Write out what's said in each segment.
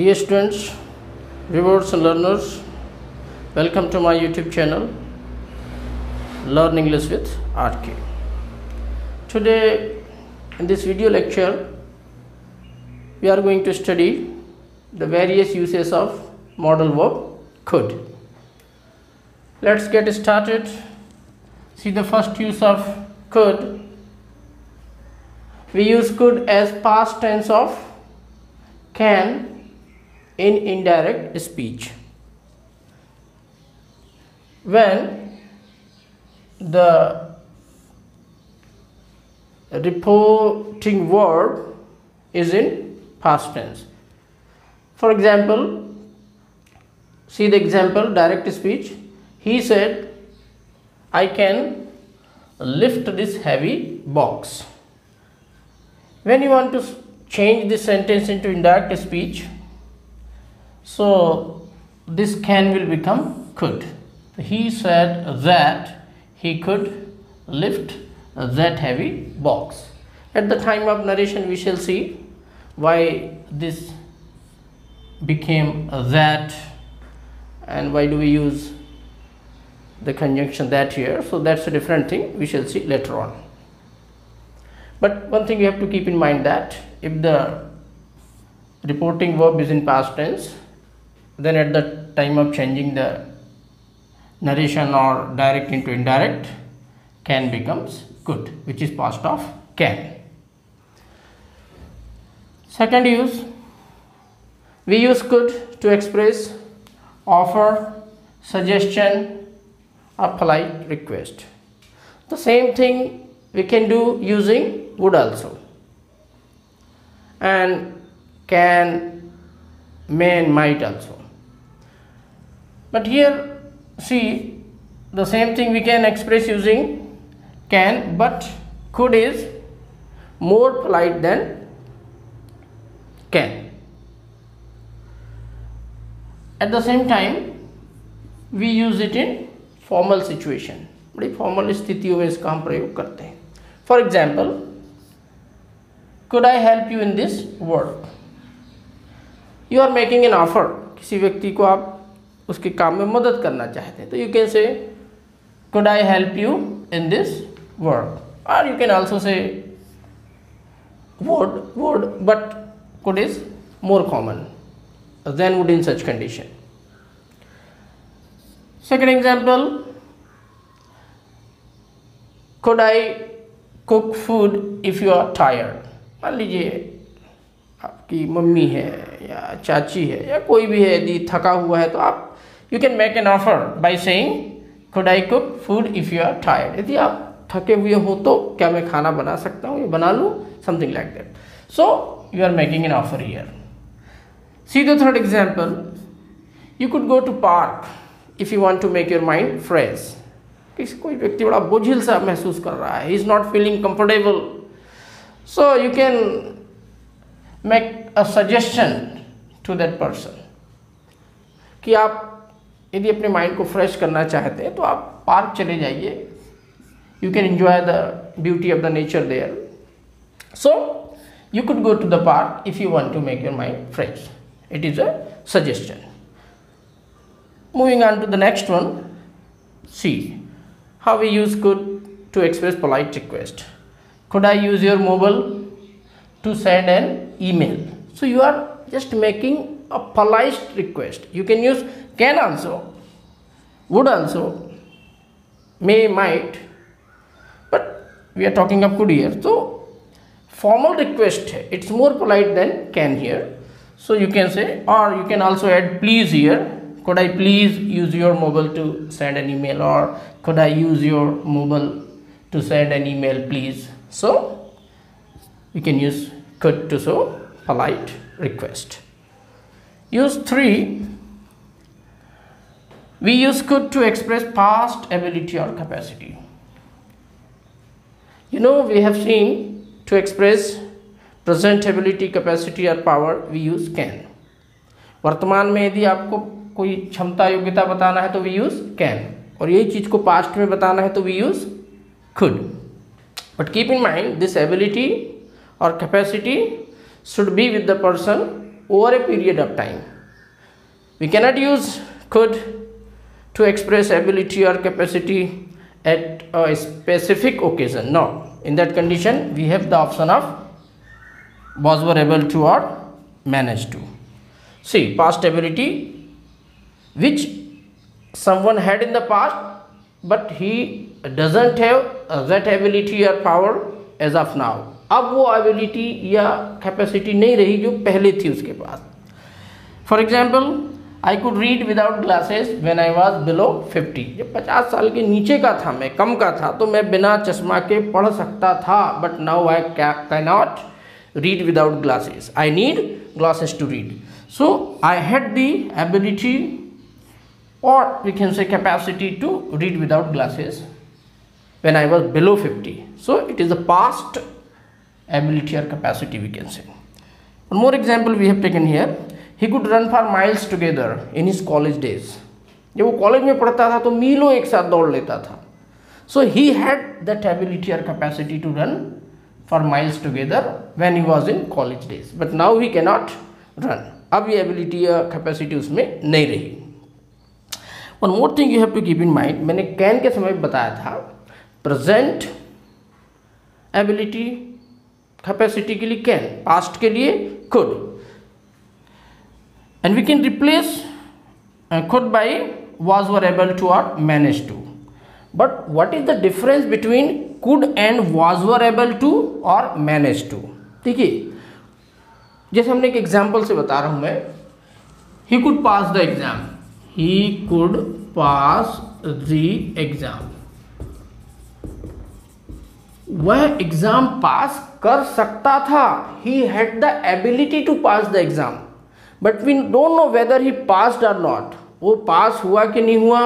Dear students, viewers and learners, welcome to my YouTube channel Learn English with RK. Today in this video lecture we are going to study the various uses of modal verb could. Let's get started. See the first use of could. We use could as past tense of can in indirect speech. When the reporting verb is in past tense. For example, see the example, direct speech. He said, I can lift this heavy box. When you want to change this sentence into indirect speech, so this can will become could. He said that he could lift that heavy box. At the time of narration we shall see why this became that and why do we use the conjunction that here. So that's a different thing, we shall see later on. But one thing you have to keep in mind, that if the reporting verb is in past tense, then at the time of changing the narration or direct into indirect, can becomes could, which is past of can. Second use, we use could to express offer, suggestion or polite request. The same thing we can do using would also, and can, may and might also. But here see the same thing we can express using can, but could is more polite than can. At the same time we use it in formal situation, बड़ी formal स्थितियों में इसका हम प्रयोग करते हैं. For example, could I help you in this work? You are making an offer. किसी व्यक्ति को आप उसके काम में मदद करना चाहते हैं, तो you can say could I help you in this work, or you can also say would, but could is more common than would in such condition. Second example, could I cook food if you are tired? मान लीजिए आपकी mummy है या चाची है या कोई भी है, यदि थका हुआ है तो आप you can make an offer by saying could I cook food if you are tired. यदि आप थके हुए हो तो क्या मैं खाना बना सकता हूँ या बना लूँ, something like that. So you are making an offer here. See the third example, you could go to park if you want to make your mind fresh. कोई व्यक्ति बड़ा बोझिल सा महसूस कर रहा है, he is not feeling comfortable, so you can make a suggestion to that person कि आप यदि अपने माइंड को फ्रेश करना चाहते हैं तो आप पार्क चले जाइए, you can enjoy the beauty of the nature there. So you could go to the park if you want to make your mind fresh. It is a suggestion. Moving on to the next one, see how we use could to express polite request. Could I use your mobile to send an email? So you are just making a polite request. You can use can also, would also, may, might, but we are talking of could here. So formal request, it's more polite than can here. So you can say, or you can also add please here. Could I please use your mobile to send an email, or could I use your mobile to send an email please? So we can use could to show polite request. Use 3, we use could to express past ability or capacity. You know, we have seen to express present ability, capacity or power we use can. वर्तमान में यदि आपको कोई क्षमता योग्यता बताना है तो we use can, और यही चीज को पास्ट में बताना है तो we use could. But keep in mind this ability or capacity should be with the person over a period of time. We cannot use could to express ability or capacity at a specific occasion. No, in that condition we have the option of was, were, able to or managed to. See, past ability which someone had in the past but he doesn't have that ability or power as of now. अब वो ability या capacity नहीं रही जो पहले थी उसके पास. For example, I could read without glasses when I was below 50. जब 50 साल के नीचे का था, मैं कम का था, तो मैं बिना चश्मा के पढ़ सकता था. But now I cannot read without glasses. I need glasses to read. So I had the ability, or we can say capacity, to read without glasses when I was below 50. So it is the past ability or capacity, we can say. One more example we have taken here. He could run for miles together in his college days. जब वो college में पढ़ता था तो मीलों एक साथ दौड़ लेता था. So he had that ability or capacity to run for miles together when he was in college days. But now he cannot run. अब ये ability या capacity उसमें नहीं रही. One more thing you have to keep in mind, मैंने can के समय बताया था प्रेजेंट एबिलिटी कैपेसिटी के लिए कैन, पास्ट के लिए could, and we can replace could by was, were, able to or managed to. But what is the difference between could and was, were, able to और managed to? देखिए, जैसे हमने एक example से बता रहा हूं मैं, he could pass the exam. He could pass the exam. वह एग्जाम पास कर सकता था. He had the ability to pass the exam. But we don't know whether he passed or not. वो पास हुआ कि नहीं हुआ,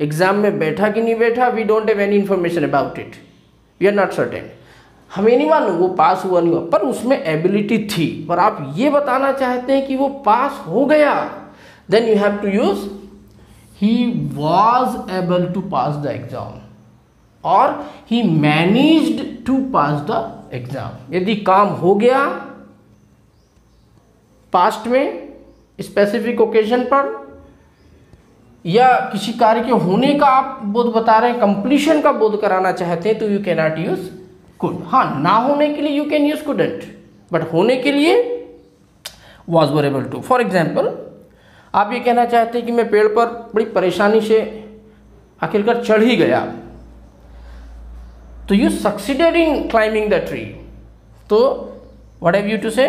एग्जाम में बैठा कि नहीं बैठा, we don't have any information about it. We are not certain. हमें नहीं मालूम वो पास हुआ नहीं हुआ, पर उसमें एबिलिटी थी. पर आप ये बताना चाहते हैं कि वो पास हो गया, then you have to use he was able to pass the exam or he managed to pass the exam. यदि काम हो गया पास्ट में स्पेसिफिक ओकेजन पर, या किसी कार्य के होने का आप बोध बता रहे हैं, कंप्लीशन का बोध कराना चाहते हैं, तो you can not use could. हाँ, ना होने के लिए you can use couldn't, but होने के लिए was, were, able to. For example, आप ये कहना चाहते हैं कि मैं पेड़ पर बड़ी परेशानी से आखिरकार चढ़ ही गया, तो you succeeded in climbing the tree. तो what have you to say?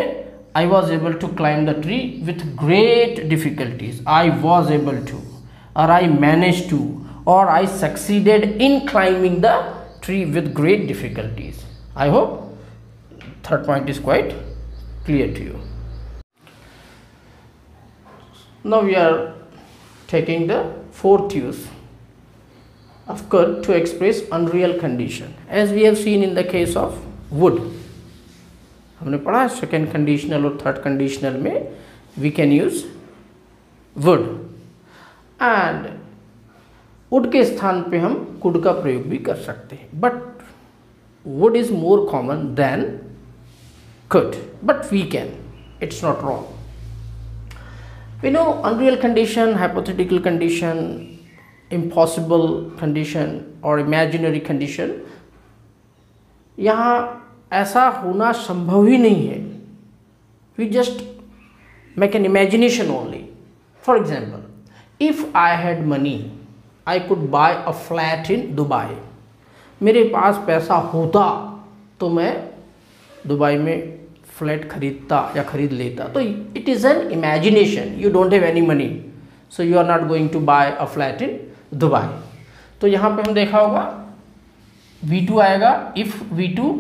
I was able to climb the tree with great difficulties. I was able to, और आई मैनेज टू, और I succeeded in climbing the tree with great difficulties. I hope third point is quite clear to you. Now we are taking the fourth use of could to express unreal condition, as we have seen in the case of would. हमने पढ़ा second conditional और third conditional में we can use would, and would के स्थान पे हम could का प्रयोग भी कर सकते हैं, but would is more common than could, but we can, it's not wrong. We know unreal condition, hypothetical condition, impossible condition और imaginary condition, यहाँ ऐसा होना संभव ही नहीं है. We just make an imagination only. For example, if I had money, I could buy a flat in Dubai. मेरे पास पैसा होता तो मैं दुबई में फ्लैट खरीदता या खरीद लेता. तो it is an imagination. You don't have any money, so you are not going to buy a flat in Dubai. तो यहाँ पे हम देखा होगा V2 आएगा इफ V2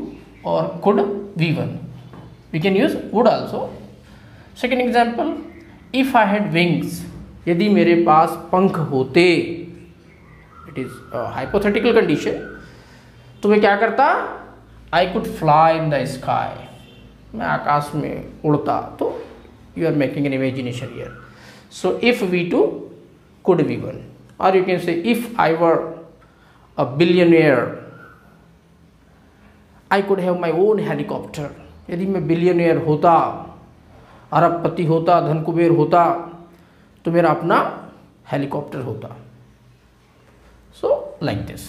और could V1. We can use would also. Second example, if I had wings, यदि मेरे पास पंख होते, it is a hypothetical condition, तो मैं क्या करता? I could fly in the sky. मैं आकाश में उड़ता. तो you are making an imagination here. So if V2 could V1, or you can say if I were a billionaire, I could have my own helicopter. यदि मैं billionaire होता, अरबपति होता, धन कुबेर होता, तो मेरा अपना हेलीकॉप्टर होता. So like this.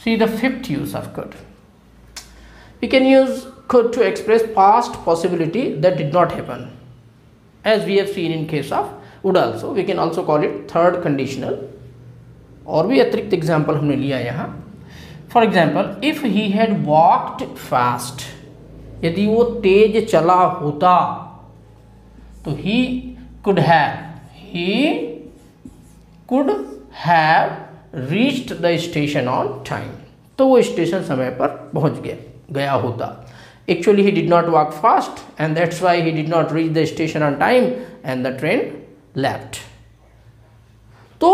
See the fifth use of could. We can use could to express past possibility that did not happen, as we have seen in case of would also. We can also call it third conditional. और भी अतिरिक्त example हमने लिया यहाँ. For example, if he had walked fast, यदि वो तेज चला होता, तो he could have reached the station on time, तो वो स्टेशन समय पर पहुंच गया होता. Actually he did not walk fast and that's why he did not reach the station on time and the train left. तो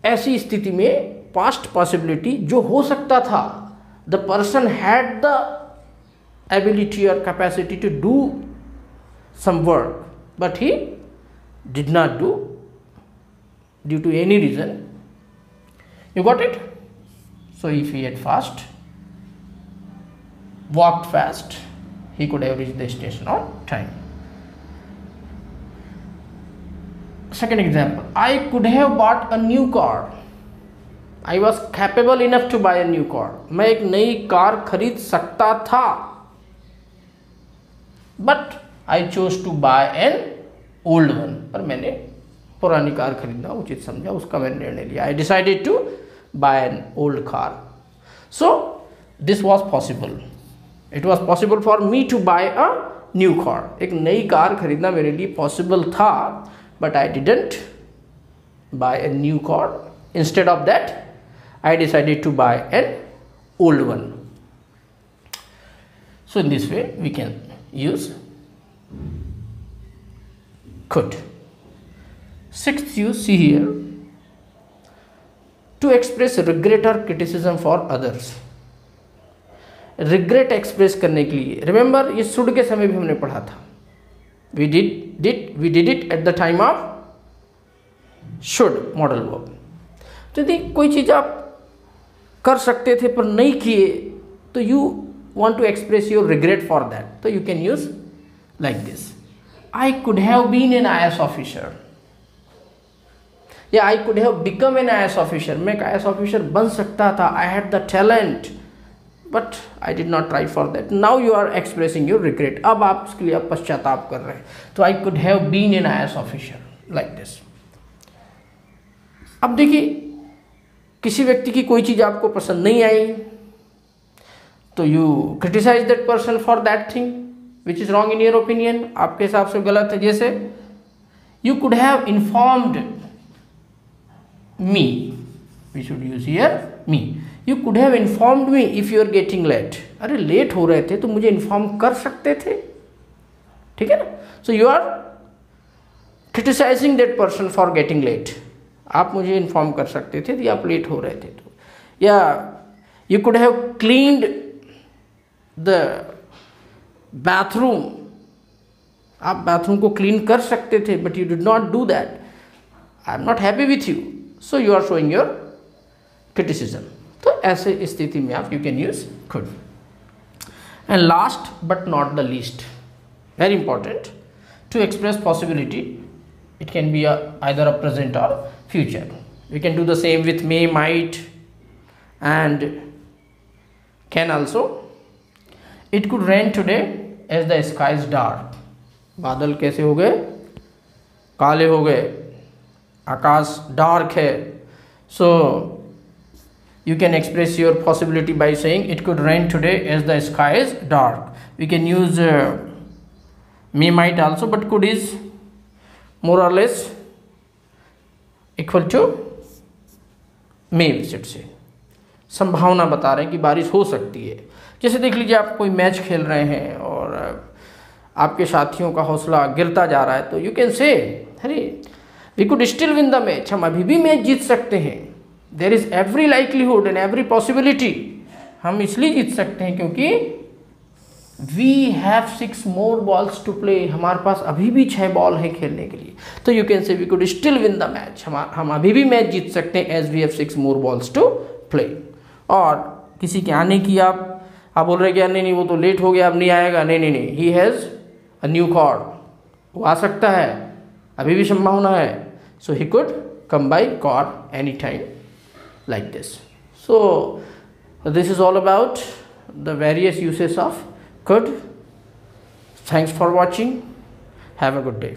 ऐसी स्थिति में पास्ट पॉसिबिलिटी जो हो सकता था, the person had the ability और capacity to do some work but he did not do due to any reason. You got it? So if he had walked fast, he could have reached the station on time. Second example, I could have bought a new car. I was capable enough to buy a new car. मैं एक नई car खरीद सकता था, but I chose to buy an old one. पर मैंने पुरानी car खरीदना उचित समझा, उसका मैंने निर्णय लिया. I decided to buy an old car. So this was possible. It was possible for me to buy a new car. एक नई कार खरीदना मेरे लिए पॉसिबल था, but I didn't buy a new car. Instead of that, I decided to buy an old one. So in this way, we can use could. Sixth use, see here, to express regret or criticism for others. Regret express करने के लिए. Remember, ये should के समय भी हमने पढ़ा था. We did it at the time of should modal verb. तो यदि कोई चीज़ आप कर सकते थे पर नहीं किए, तो you want to express your regret for that, तो you can use like this. I could have been an IAS officer, या I could have become an IAS officer. मैं एक IAS ऑफिसर बन सकता था. I had the talent but I did not try for that. Now you are expressing your regret. अब आप उसके लिए आप पश्चाताप कर रहे हैं. तो I could have been an IAS officer like this. अब देखिए, किसी व्यक्ति की कोई चीज आपको पसंद नहीं आई, तो you criticise that person for that thing which is wrong in your opinion. आपके हिसाब से गलत है. जैसे you could have informed me, we should use here me. You could have informed me if you are getting late. अरे late हो रहे थे तो मुझे इन्फॉर्म कर सकते थे. ठीक है ना? So you are criticising that person for getting late. आप मुझे इन्फॉर्म कर सकते थे यदि आप लेट हो रहे थे तो. या you could have cleaned the bathroom. आप बाथरूम को क्लीन कर सकते थे but you did not do that. I am not happy with you, so you are showing your criticism. तो ऐसे स्थिति में आप you can use could. And last but not the least, very important, to express possibility. It can be either a present or future. We can do the same with may, might and can also. It could rain today as the sky is dark. बादल कैसे हो गए? काले हो गए, आकाश dark है. So you can express your possibility by saying it could rain today as the sky is dark. We can use may, might also, but could is more or less equal to may, we should say. संभावना बता रहे हैं कि बारिश हो सकती है. जैसे देख लीजिए, आप कोई मैच खेल रहे हैं और आपके साथियों का हौसला गिरता जा रहा है, तो यू कैन से अरे we could still win the match. हम अभी भी मैच जीत सकते हैं. There is every likelihood and every possibility. हम इसलिए जीत सकते हैं क्योंकि we have 6 more balls to play. हमारे पास अभी भी 6 बॉल है खेलने के लिए. तो you can say we could still win the match. हम अभी भी मैच जीत सकते हैं as we have 6 more balls to play. और किसी के आने की आप बोल रहे हैं कि नहीं वो तो लेट हो गया, अब नहीं आएगा. नहीं, he has a new car, वो आ सकता है, अभी भी संभावना है. So he could come by car any time like this. So this is all about the various uses of could. Thanks for watching. Have a good day.